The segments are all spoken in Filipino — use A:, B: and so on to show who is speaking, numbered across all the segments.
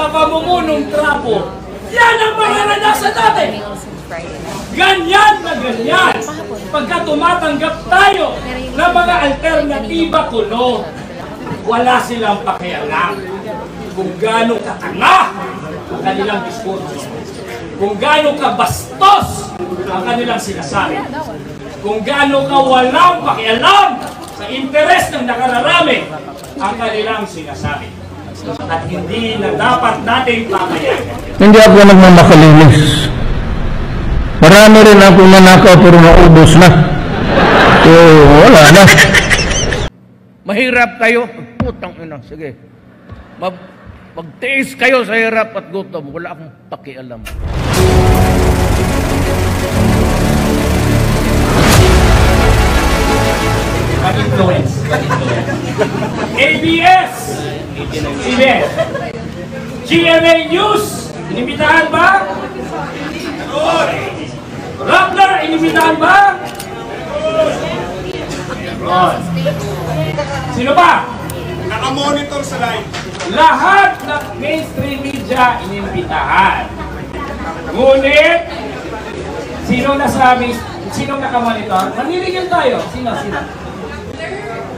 A: sa pamumunong trapo. Yan ang mararanasan natin. Ganyan na ganyan. Pagka tumatanggap tayo ng mga alternatiba kuno, wala silang pakialam kung gaano katanga ang kanilang diskurso, kung gaano kabastos ang kanilang sinasabi, kung gaano kawalang pakialam sa interes ng nakararami ang kanilang sinasabi. At hindi na dapat natin pamayagan.
B: Hindi ako nagmamakalinis. Marami rin ako nanakaw pero naubos na. So, wala na. Mahirap kayo. Putang ina. Sige. Magtiis kayo sa hirap at gutom. Wala akong pakialam.
A: Mag-influence. ABS! CBS! GMA News! Inimbitahan ba? Rappler! Inimbitahan ba? Sino ba?
C: Naka-monitor sa live.
A: Lahat ng mainstream media inimbitahan. Ngunit, sino naka-monitor? Maniligan tayo. Sino?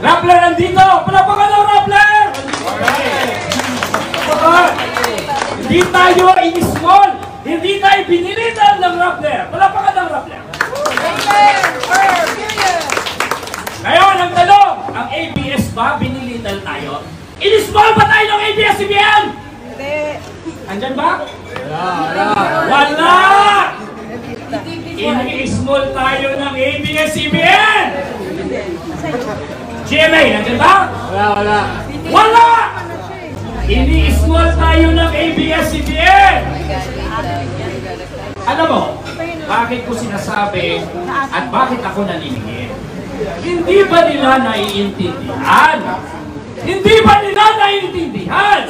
A: Rappler nandito! Palapakan daw, Rappler! Hindi tayo in-small! Hindi tayo binilitan ng Rappler! Palapakan ng Rappler! Ngayon, ang tanong, ang ABS ba binilitan tayo? In-small ba tayo ng ABS-CBN?
D: Hindi.
A: Andyan ba? Wala! In-small tayo ng ABS-CBN! GMA, nandiyan ba?
C: Wala.
A: Wala! Ini-small tayo ng ABS-CBN! Alam mo, bakit ko sinasabi at bakit ako naniningin? Hindi ba nila naiintindihan? Hindi ba nila naiintindihan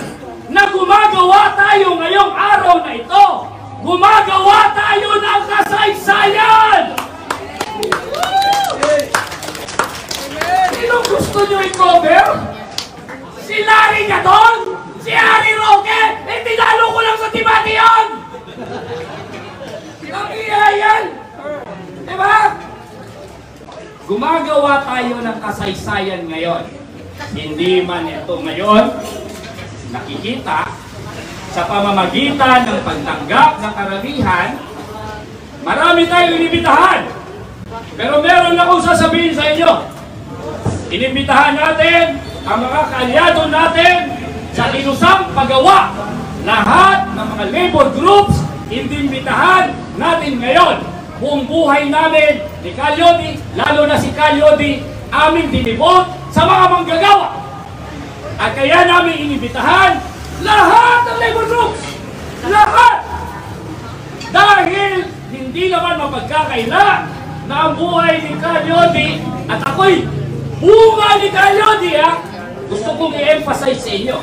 A: na gumagawa tayo ngayong araw na ito? Gumagawa tayo ng kasaysayan! Sino gusto nyo i-cover? Si Larry Gadon? Si Harry Roque? Eh, tinalo ko lang sa Tibati yun! Nakiya yan! Diba? Gumagawa tayo ng kasaysayan ngayon. Hindi man ito ngayon nakikita sa pamamagitan ng pagtanggap ng karamihan. Marami tayong inibitahan. Pero meron akong sasabihin sa inyo. Inibitahan natin ang mga kaalyado natin sa kinusang paggawa. Lahat ng mga labor groups, inimbitahan natin ngayon. Buong buhay namin ni Calyodi, lalo na si Calyodi, aming dinibot sa mga manggagawa. At kaya namin inibitahan lahat ng labor groups. Lahat! Dahil hindi naman mapagkakaila na ang buhay ni Calyodi at ako'y bunga ni Calyodi, gusto kong i-emphasize sa inyo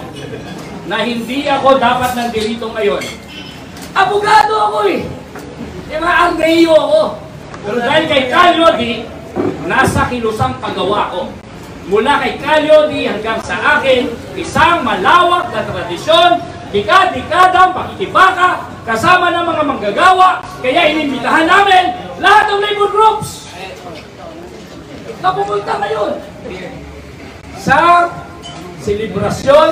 A: na hindi ako dapat nandito ngayon. Abogado ako eh. Diba, arneyo ako. Pero dahil kay Calyodi, nasa kilusang paggawa ko. Mula kay Calyodi hanggang sa akin, isang malawak na tradisyon, dekadang pakikibaka, kasama ng mga manggagawa, kaya inimbitahan namin lahat ng labor groups. Napupunta ngayon sa selebrasyon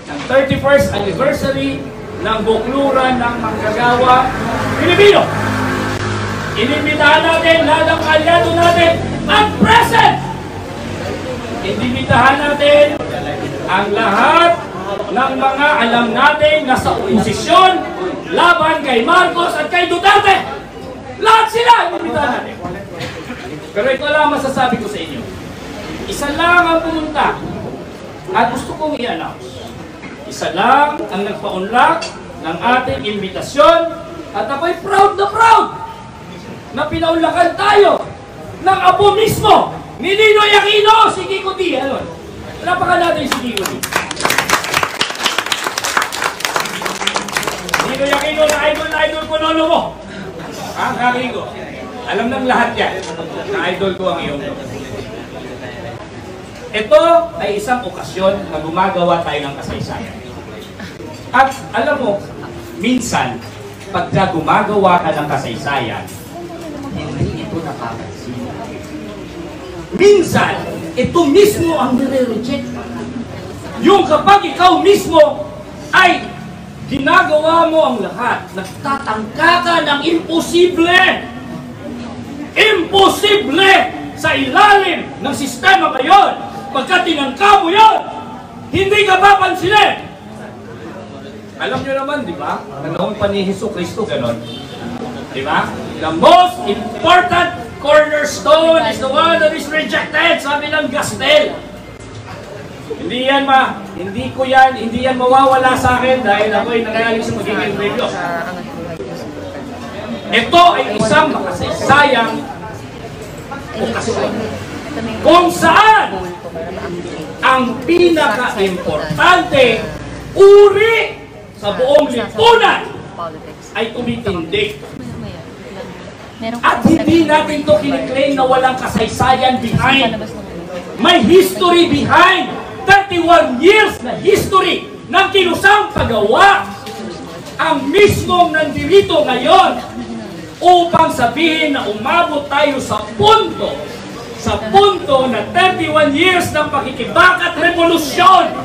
A: ng 31st anniversary ng bukluran ng manggagawa Pilipino. Inimbitahan natin lahat ng kaalyado natin ang present. Inimbitahan natin ang lahat ng mga alam natin na sa oposisyon laban kay Marcos at kay Duterte. Lahat sila inimbitahan natin. Pero ito lang masasabi ko sa inyo. Isa lang ang pumunta at gusto kong i-announce. Isa lang ang nagpaunlak ng ating imbitasyon at ako'y proud na pinaunlakan tayo ng apo mismo ni Ninoy Aquino, si Kiko D. Ano? Napakan natin si Kiko D. Ninoy Aquino na idol ko lolo mo. Ang Kiko. Alam ng lahat yan na idol ko ang iyong lolo. Ito ay isang okasyon na gumagawa tayo ng kasaysayan. At alam mo, minsan, pagka gumagawa ka ng kasaysayan, hindi ito napapansin. Minsan, ito mismo ang nire-reject. Yung kapag ikaw mismo ay ginagawa mo ang lahat, nagtatangka ka ng imposible. Imposible sa ilalim ng sistema ngayon. Pagka tinangka mo yun, hindi ka papansinin. Alam nyo naman, di ba? Panahon pa ni Jesucristo, ganon. Di ba? The most important cornerstone is the one that is rejected, sabi ng Gastel. Hindi yan mawawala sa akin dahil ako'y nangyayari sa magiging review. Ito ay isang makasaysayang okasyon kung saan ang pinaka-importante uri sa buong lipunan ay tumitindig. At hindi natin ito kiniklaim na walang kasaysayan behind. May history behind. 31 years na history ng kilusang paggawa. Ang mismong nandirito ngayon upang sabihin na umabot tayo sa punto na 31 years ng pakikibakat revolusyon.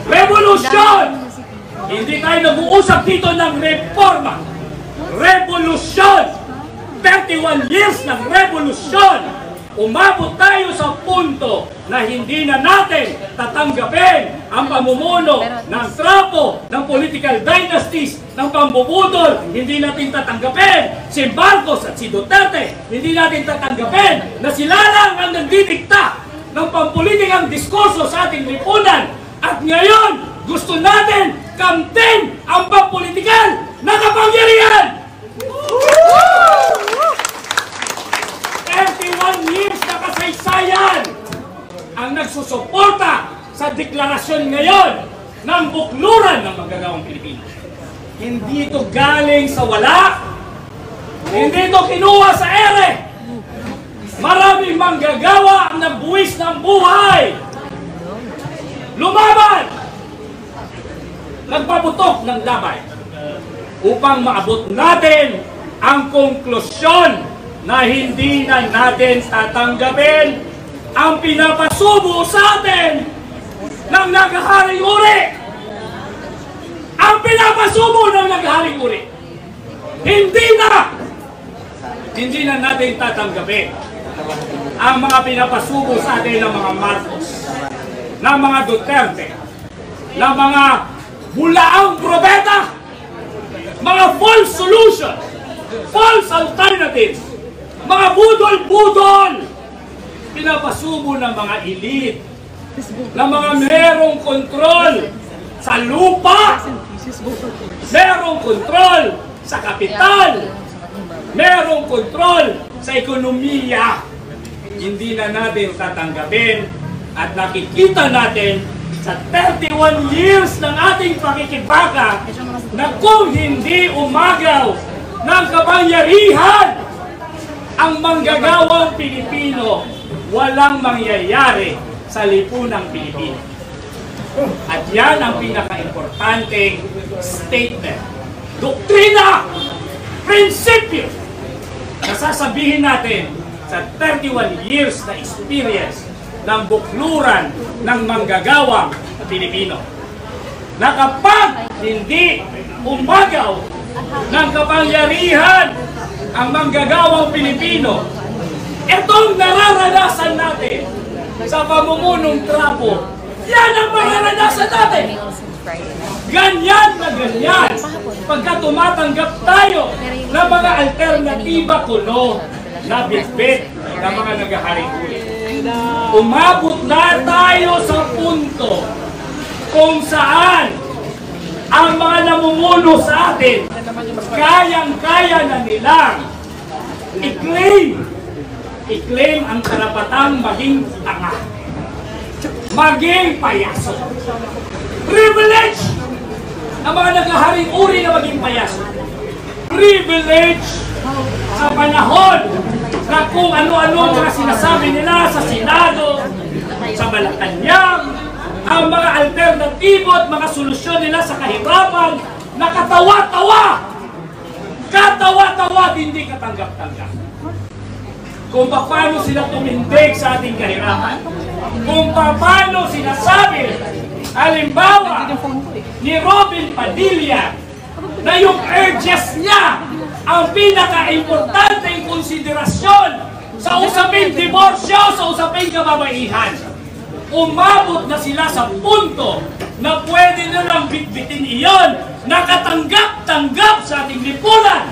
A: Revolusyon! Hindi tayo nag-uusap dito ng reforma. Revolusyon! 31 years ng revolusyon! Umabot tayo sa punto na hindi na natin tatanggapin ang pamumuno ng trapo, ng political dynasties, ng pambubudol. Hindi natin tatanggapin si Marcos at si Duterte. Hindi natin tatanggapin na sila lang ang nagdidikta ng pampolitikang diskurso sa ating lipunan. At ngayon, gusto natin kamtin ang pampolitikal na kapangyarihan! 31 years na kasaysayan ang nagsusuporta sa deklarasyon ngayon ng bukluran ng manggagawang Pilipino. Hindi ito galing sa wala. Hindi ito kinuha sa ere. Maraming manggagawa ang nagbuwis ng buhay. Lumaban! Nagpaputok ng labay upang maabot natin ang konklusyon na hindi na natin tatanggapin ang pinapasubo sa atin ng naghaharing uri. Ang pinapasubo ng naghaharing uri. Hindi na natin tatanggapin ang mga pinapasubo sa atin ng mga Marcos, ng mga Duterte, ng mga bulaang propeta, mga false solution, false alternatives, mga budol-budol, pinapasubo ng mga elite, ng mga merong kontrol sa lupa, merong kontrol sa kapital, merong kontrol sa ekonomiya. Hindi na natin tatanggapin at nakikita natin sa 31 years ng ating pakikibaka na kung hindi umagaw ng kapangyarihan ang manggagawang Pilipino, walang mangyayari sa lipunang Pilipino. At yan ang pinaka-importanteng statement, doktrina, prinsipyo na sasabihin natin sa 31 years na experience ng bukluran ng manggagawang Pilipino. Na kapag hindi umagaw ng kapangyarihan ang manggagawang Pilipino, itong nararanasan natin sa pamumunong trapo, yan ang mararanasan natin. Ganyan na ganyan pagka tumatanggap tayo ng mga alternatiba kuno na bitbit ng mga naghaharing uri. Umabot na tayo sa punto kung saan ang mga namumuno sa atin, kayang-kaya na nilang i-claim ang karapatang maging tanga, maging payaso. Privilege ang mga naghaharing uri na maging payaso. Privilege sa panahon na kung ano-ano mga sinasabi nila sa Senado, sa Malacanang, ang mga alternatibo at mga solusyon nila sa kahirapan nakatawa-tawa. Katawa-tawa, hindi katanggap-tanggap. Kung paano sila tumindig sa ating kahirapan. Kung paano sinasabi, halimbawa, ni Robin Padilla, na yung urges niya ang pinaka-importanteng konsiderasyon sa usaping diborsyo, sa usaping kababaihan. Umabot na sila sa punto na pwede nilang bitbitin iyon, nakatanggap-tanggap sa ating lipunan.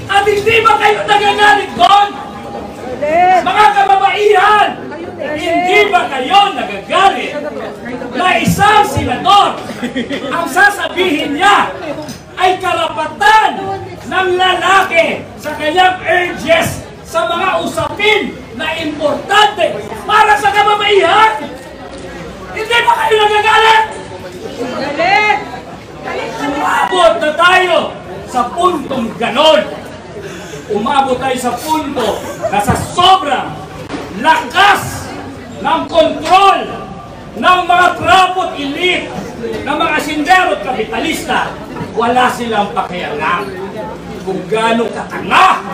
A: At hindi ba kayo nagagalit doon? Mga kababaihan, hindi ba kayo nagagalit na isang senador ang sasabihin niya ay karapatan ng lalaki sa kanyang urges sa mga usapin na importante para sa kababaihan? Hindi ba kayo nagagalit? Umabot na tayo sa puntong ganon. Umabot tayo sa punto na sa sobrang lakas ng kontrol ng mga trapot elite, ng mga sindero at kapitalista, wala silang pakialam kung gaano katanga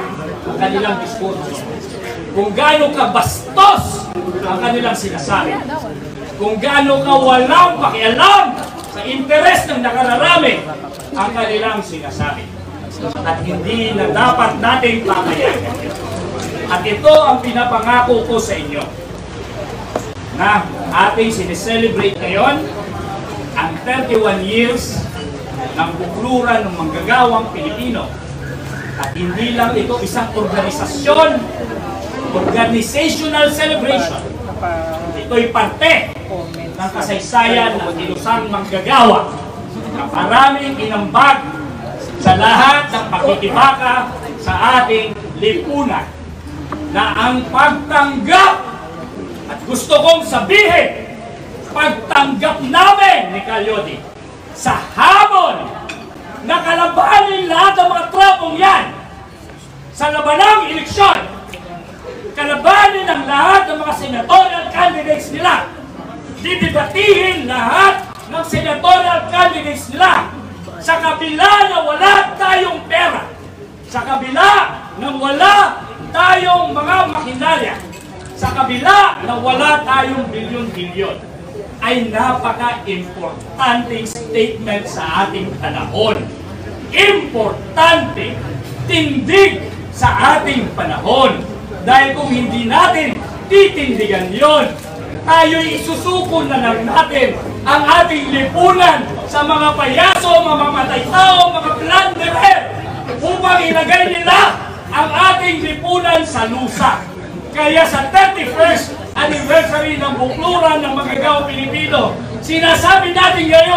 A: ang kanilang diskurso, kung gaano kabastos ang kanilang sinasabi, kung gaano kawalang pakialam sa interes ng nakararami ang kanilang sinasabi. At hindi na dapat natin pamayagan. At ito ang pinapangako ko sa inyo na ating sineselebrate ngayon ang 31 years ng bukluran ng manggagawang Pilipino. At hindi lang ito isang organisasyon, organizational celebration. Ito'y parte ng kasaysayan ng ilusang manggagawa na maraming inambag sa lahat ng pakikibaka sa ating lipunan na ang pagtanggap, at gusto kong sabihin, pagtanggap namin ni Calyodi sa hamon na kalabanin lahat ng mga trapong yan sa labanang eleksyon, kalabanin ang lahat ng mga senatorial candidates nila, didebatihin lahat ng senatorial candidates nila, sa kabila na wala tayong pera, sa kabila na wala tayong mga makinarya, sa kabila na wala tayong bilyon-bilyon, ay napaka-importanting statement sa ating panahon. Importante, tindig sa ating panahon. Dahil kung hindi natin titindigan yon, tayo'y isusuko na lang natin ang ating lipunan sa mga payaso, mga mamatay tao, mga plunderer, upang ilagay nila ang ating lipunan sa lusa. Kaya sa 31st anniversary ng bukluran ng manggagawang Pilipino, sinasabi natin ngayon,